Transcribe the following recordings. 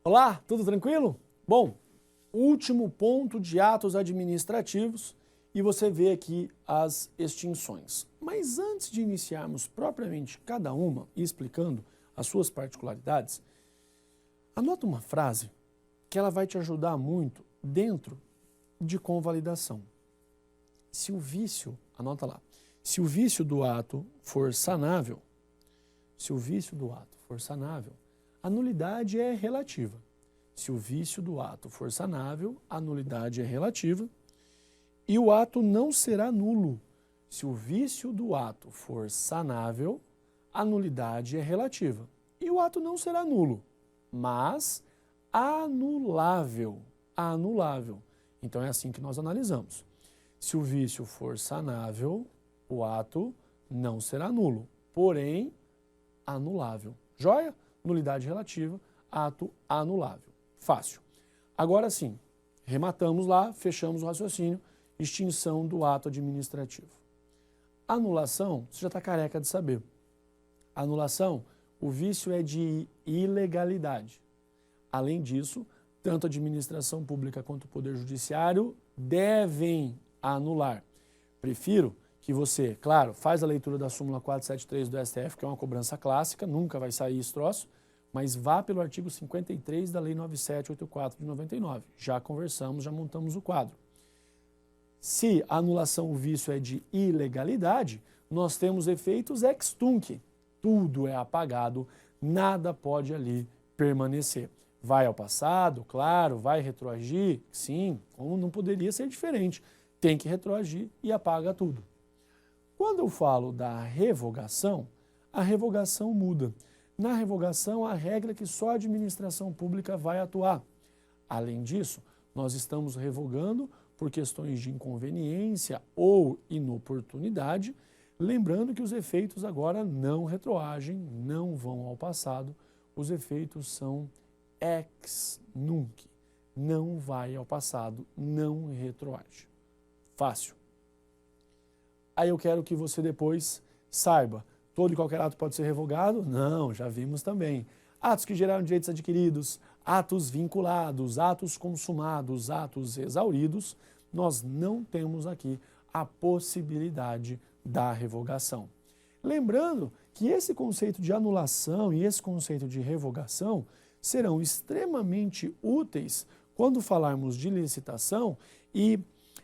Olá, tudo tranquilo? Bom, último ponto de atos administrativos e você vê aqui as extinções. Mas antes de iniciarmos propriamente cada uma e explicando as suas particularidades, anota uma frase que ela vai te ajudar muito dentro de convalidação. Se o vício, anota lá, se o vício do ato for sanável, a nulidade é relativa. Se o vício do ato for sanável, a nulidade é relativa. E o ato não será nulo. Se o vício do ato for sanável, a nulidade é relativa. E o ato não será nulo, mas anulável. Anulável. Então é assim que nós analisamos. Se o vício for sanável, o ato não será nulo, porém anulável. Joia? Nulidade relativa, ato anulável. Fácil. Agora sim, rematamos lá, fechamos o raciocínio, extinção do ato administrativo. Anulação, você já está careca de saber. Anulação, o vício é de ilegalidade. Além disso, tanto a administração pública quanto o Poder Judiciário devem anular. Prefiro que você, claro, faz a leitura da súmula 473 do STF, que é uma cobrança clássica, nunca vai sair esse troço, mas vá pelo artigo 53 da Lei 9784 de 99. Já conversamos, já montamos o quadro. Se a anulação, o vício é de ilegalidade, nós temos efeitos ex tunc. Tudo é apagado, nada pode ali permanecer. Vai ao passado, claro, vai retroagir, sim, como não poderia ser diferente. Tem que retroagir e apaga tudo. Quando eu falo da revogação, a revogação muda. Na revogação, a regra é que só a administração pública vai atuar. Além disso, nós estamos revogando por questões de inconveniência ou inoportunidade, lembrando que os efeitos agora não retroagem, não vão ao passado, os efeitos são ex nunc, não vai ao passado, não retroage. Fácil. Aí eu quero que você depois saiba, todo e qualquer ato pode ser revogado? Não, já vimos também. Atos que geraram direitos adquiridos, atos vinculados, atos consumados, atos exauridos, nós não temos aqui a possibilidade da revogação. Lembrando que esse conceito de anulação e esse conceito de revogação serão extremamente úteis quando falarmos de licitação e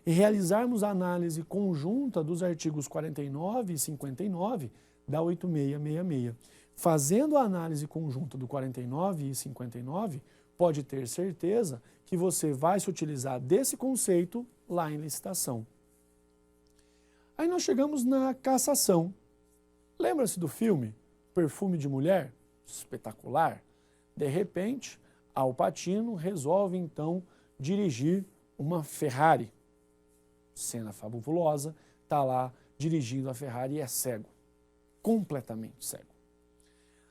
realizarmos a análise conjunta dos artigos 49 e 59 da 8666. Fazendo a análise conjunta do 49 e 59, pode ter certeza que você vai se utilizar desse conceito lá em licitação. Aí nós chegamos na cassação. Lembra-se do filme Perfume de Mulher? Espetacular. De repente, Al Pacino resolve então dirigir uma Ferrari. Cena fabulosa, está lá dirigindo a Ferrari e é cego, completamente cego.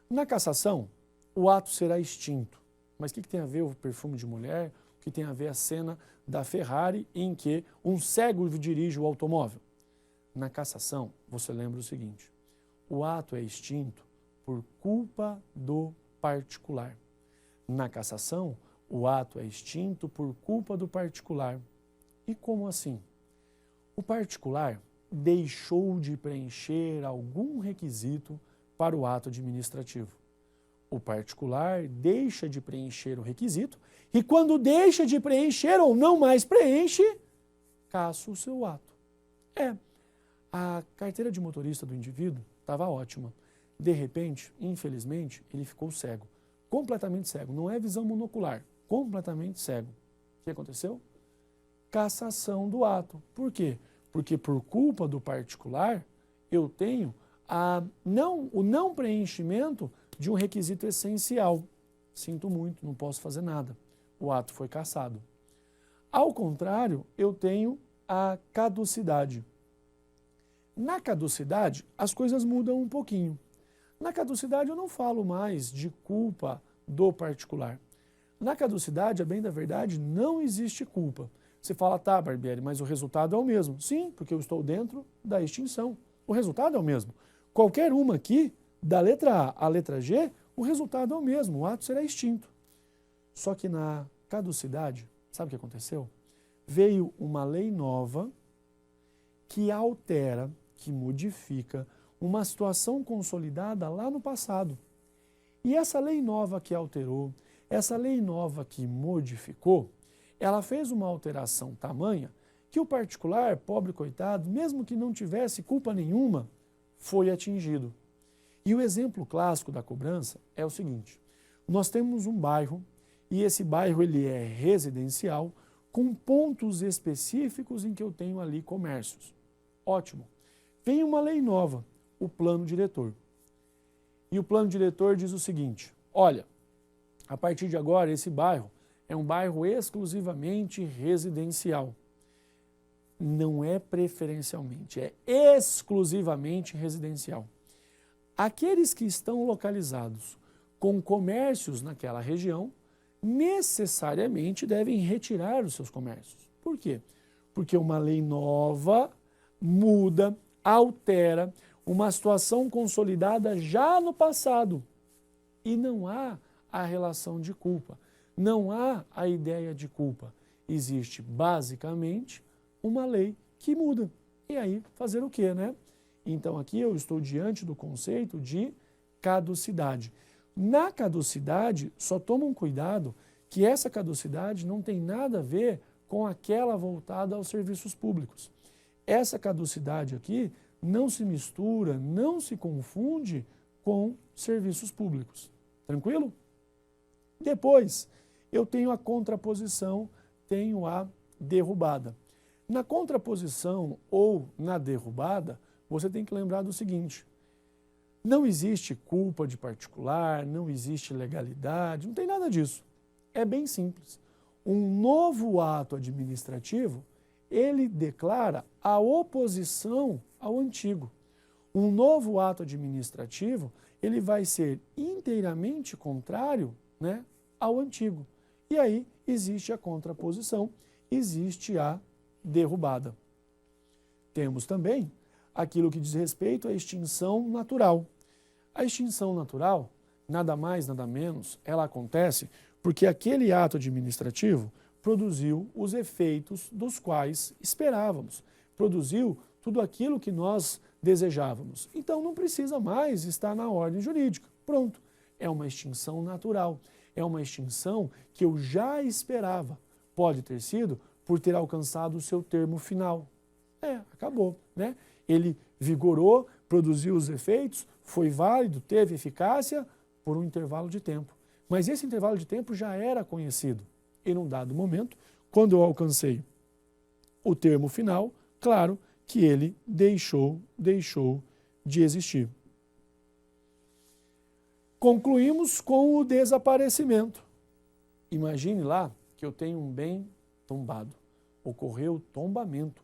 Na cassação, o ato será extinto. Mas o que tem a ver o perfume de mulher? O que tem a ver a cena da Ferrari em que um cego dirige o automóvel? Na cassação, você lembra o seguinte, o ato é extinto por culpa do particular. Na cassação, o ato é extinto por culpa do particular. E como assim? O particular deixou de preencher algum requisito para o ato administrativo. O particular deixa de preencher o requisito e quando deixa de preencher ou não mais preenche, cassa o seu ato. A carteira de motorista do indivíduo estava ótima. De repente, infelizmente, ele ficou cego. Completamente cego. Não é visão monocular. Completamente cego. O que aconteceu? Cassação do ato. Por quê? Porque por culpa do particular, eu tenho o não preenchimento de um requisito essencial. Sinto muito, não posso fazer nada. O ato foi cassado. Ao contrário, eu tenho a caducidade. Na caducidade, as coisas mudam um pouquinho. Na caducidade, eu não falo mais de culpa do particular. Na caducidade, a bem da verdade, não existe culpa. Você fala, tá, Barbieri, mas o resultado é o mesmo. Sim, porque eu estou dentro da extinção. O resultado é o mesmo. Qualquer uma aqui, da letra A à letra G, o resultado é o mesmo. O ato será extinto. Só que na caducidade, sabe o que aconteceu? Veio uma lei nova que altera, que modifica uma situação consolidada lá no passado. E essa lei nova que alterou, essa lei nova que modificou, ela fez uma alteração tamanha que o particular, pobre coitado, mesmo que não tivesse culpa nenhuma, foi atingido. E o exemplo clássico da cobrança é o seguinte: nós temos um bairro e esse bairro ele é residencial com pontos específicos em que eu tenho ali comércios. Ótimo. Vem uma lei nova, o plano diretor. E o plano diretor diz o seguinte: olha, a partir de agora esse bairro é um bairro exclusivamente residencial. Não é preferencialmente, é exclusivamente residencial. Aqueles que estão localizados com comércios naquela região, necessariamente devem retirar os seus comércios. Por quê? Porque uma lei nova muda, altera uma situação consolidada já no passado. E não há a relação de culpa, não há a ideia de culpa. Existe basicamente uma lei que muda. E aí, fazer o quê, né? Então aqui eu estou diante do conceito de caducidade. Na caducidade, só tomam cuidado que essa caducidade não tem nada a ver com aquela voltada aos serviços públicos. Essa caducidade aqui não se mistura, não se confunde com serviços públicos. Tranquilo? Depois, eu tenho a contraposição, tenho a derrubada. Na contraposição ou na derrubada, você tem que lembrar do seguinte: não existe culpa de particular, não existe legalidade, não tem nada disso. É bem simples. Um novo ato administrativo, ele declara a oposição ao antigo. Um novo ato administrativo, ele vai ser inteiramente contrário, né, ao antigo. E aí existe a contraposição, existe a derrubada. Temos também aquilo que diz respeito à extinção natural. A extinção natural, nada mais, nada menos, ela acontece porque aquele ato administrativo produziu os efeitos dos quais esperávamos, produziu tudo aquilo que nós desejávamos. Então não precisa mais estar na ordem jurídica. Pronto, é uma extinção natural, é uma extinção que eu já esperava. Pode ter sido por ter alcançado o seu termo final. Acabou, né? Ele vigorou, produziu os efeitos, foi válido, teve eficácia por um intervalo de tempo. Mas esse intervalo de tempo já era conhecido. E num dado momento, quando eu alcancei o termo final, claro que ele deixou de existir. Concluímos com o desaparecimento. Imagine lá que eu tenho um bem tombado. Ocorreu tombamento.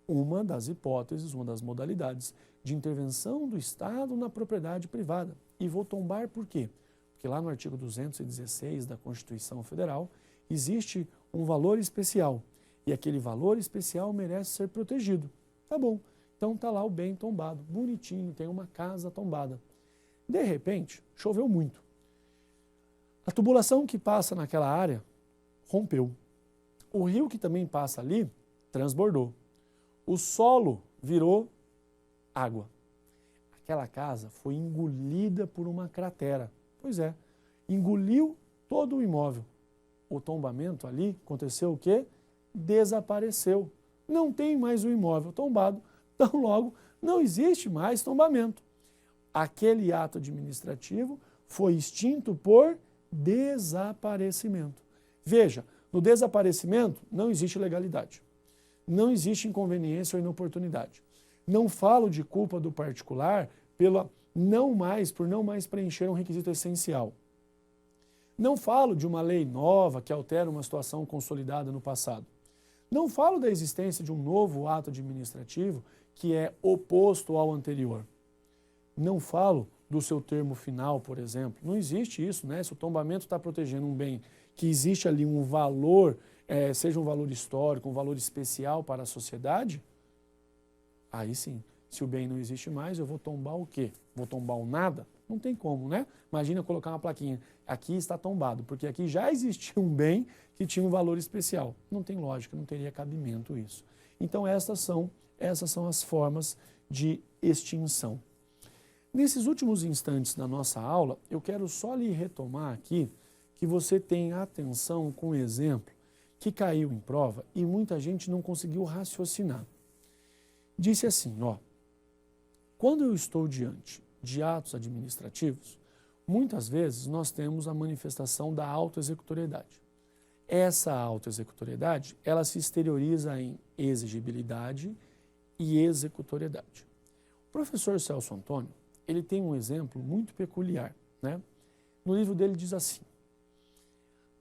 Uma das hipóteses, uma das modalidades de intervenção do Estado na propriedade privada. E vou tombar por quê? Porque lá no artigo 216 da Constituição Federal existe um valor especial. E aquele valor especial merece ser protegido. Tá bom, então tá lá o bem tombado, bonitinho, tem uma casa tombada. De repente, choveu muito. A tubulação que passa naquela área rompeu. O rio que também passa ali transbordou. O solo virou água. Aquela casa foi engolida por uma cratera. Pois é, engoliu todo o imóvel. O tombamento ali aconteceu o quê? Desapareceu. Não tem mais o imóvel tombado, então logo não existe mais tombamento. Aquele ato administrativo foi extinto por desaparecimento. Veja, no desaparecimento não existe legalidade. Não existe inconveniência ou inoportunidade. Não falo de culpa do particular por não mais preencher um requisito essencial. Não falo de uma lei nova que altera uma situação consolidada no passado. Não falo da existência de um novo ato administrativo que é oposto ao anterior. Não falo do seu termo final, por exemplo. Não existe isso, né? Se o tombamento está protegendo um bem que existe ali um valor, seja um valor histórico, um valor especial para a sociedade, aí sim, se o bem não existe mais, eu vou tombar o quê? Vou tombar o nada? Não tem como, né? Imagina colocar uma plaquinha, aqui está tombado, porque aqui já existia um bem que tinha um valor especial. Não tem lógica, não teria cabimento isso. Então essas são as formas de extinção. Nesses últimos instantes da nossa aula, eu quero só lhe retomar aqui que você tenha atenção com um exemplo que caiu em prova e muita gente não conseguiu raciocinar. Disse assim, ó, quando eu estou diante de atos administrativos, muitas vezes nós temos a manifestação da autoexecutoriedade. Essa autoexecutoriedade, ela se exterioriza em exigibilidade e executoriedade. O professor Celso Antônio, ele tem um exemplo muito peculiar, né? No livro dele diz assim,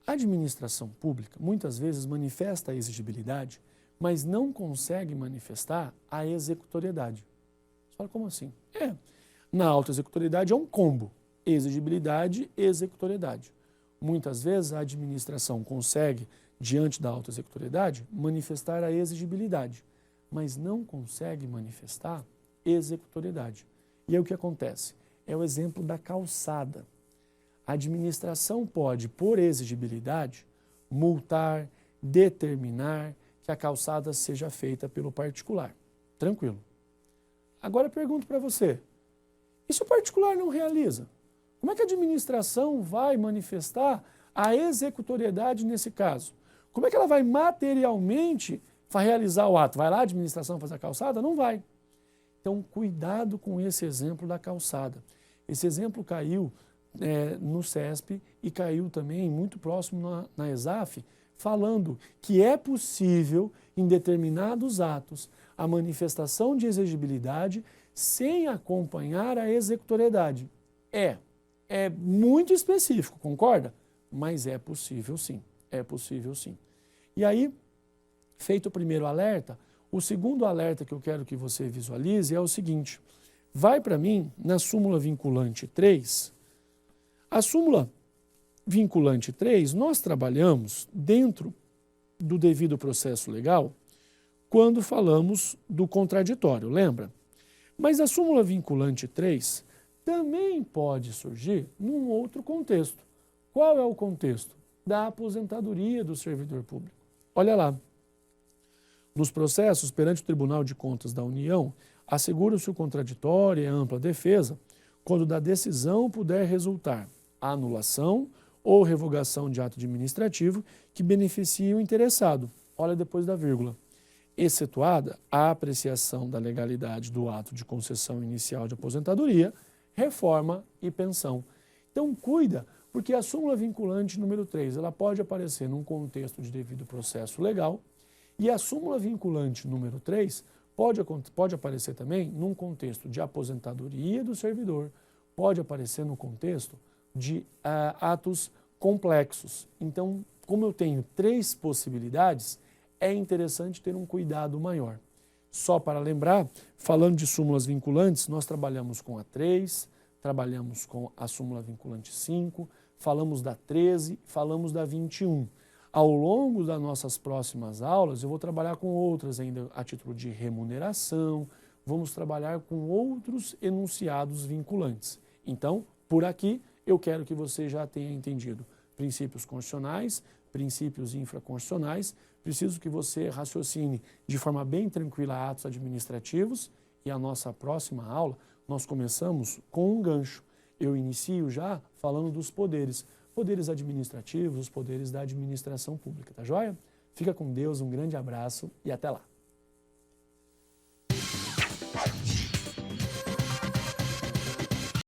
a administração pública muitas vezes manifesta a exigibilidade, mas não consegue manifestar a executoriedade. Você fala, como assim? Na autoexecutoriedade é um combo, exigibilidade e executoriedade. Muitas vezes a administração consegue, diante da autoexecutoriedade, manifestar a exigibilidade, mas não consegue manifestar executoriedade. E aí o que acontece? É o exemplo da calçada. A administração pode, por exigibilidade, multar, determinar que a calçada seja feita pelo particular. Tranquilo. Agora eu pergunto para você, e se o particular não realiza? Como é que a administração vai manifestar a executoriedade nesse caso? Como é que ela vai materialmente realizar o ato? Vai lá a administração fazer a calçada? Não vai. Então, cuidado com esse exemplo da calçada. Esse exemplo caiu no CESP e caiu também muito próximo na ESAF, falando que é possível, em determinados atos, a manifestação de exigibilidade sem acompanhar a executoriedade. É muito específico, concorda? Mas é possível sim, é possível sim. E aí, feito o primeiro alerta, o segundo alerta que eu quero que você visualize é o seguinte, vai para mim na súmula vinculante 3, a súmula vinculante 3, nós trabalhamos dentro do devido processo legal quando falamos do contraditório, lembra? Mas a súmula vinculante 3 também pode surgir num outro contexto. Qual é o contexto? Da aposentadoria do servidor público. Olha lá. Nos processos perante o Tribunal de Contas da União, assegura-se o contraditório e a ampla defesa quando da decisão puder resultar a anulação ou revogação de ato administrativo que beneficie o interessado. Olha depois da vírgula. Excetuada a apreciação da legalidade do ato de concessão inicial de aposentadoria, reforma e pensão. Então, cuida, porque a súmula vinculante número 3, ela pode aparecer num contexto de devido processo legal e a súmula vinculante número 3 pode aparecer também num contexto de aposentadoria do servidor, pode aparecer no contexto de atos complexos. Então, como eu tenho 3 possibilidades, é interessante ter um cuidado maior. Só para lembrar, falando de súmulas vinculantes, nós trabalhamos com a 3, trabalhamos com a súmula vinculante 5, falamos da 13, falamos da 21. Ao longo das nossas próximas aulas, eu vou trabalhar com outras ainda a título de remuneração, vamos trabalhar com outros enunciados vinculantes. Então, por aqui, eu quero que você já tenha entendido princípios constitucionais, princípios infraconstitucionais, preciso que você raciocine de forma bem tranquila atos administrativos e a nossa próxima aula nós começamos com um gancho. Eu inicio já falando dos poderes administrativos, os poderes da administração pública, tá joia? Fica com Deus, um grande abraço e até lá.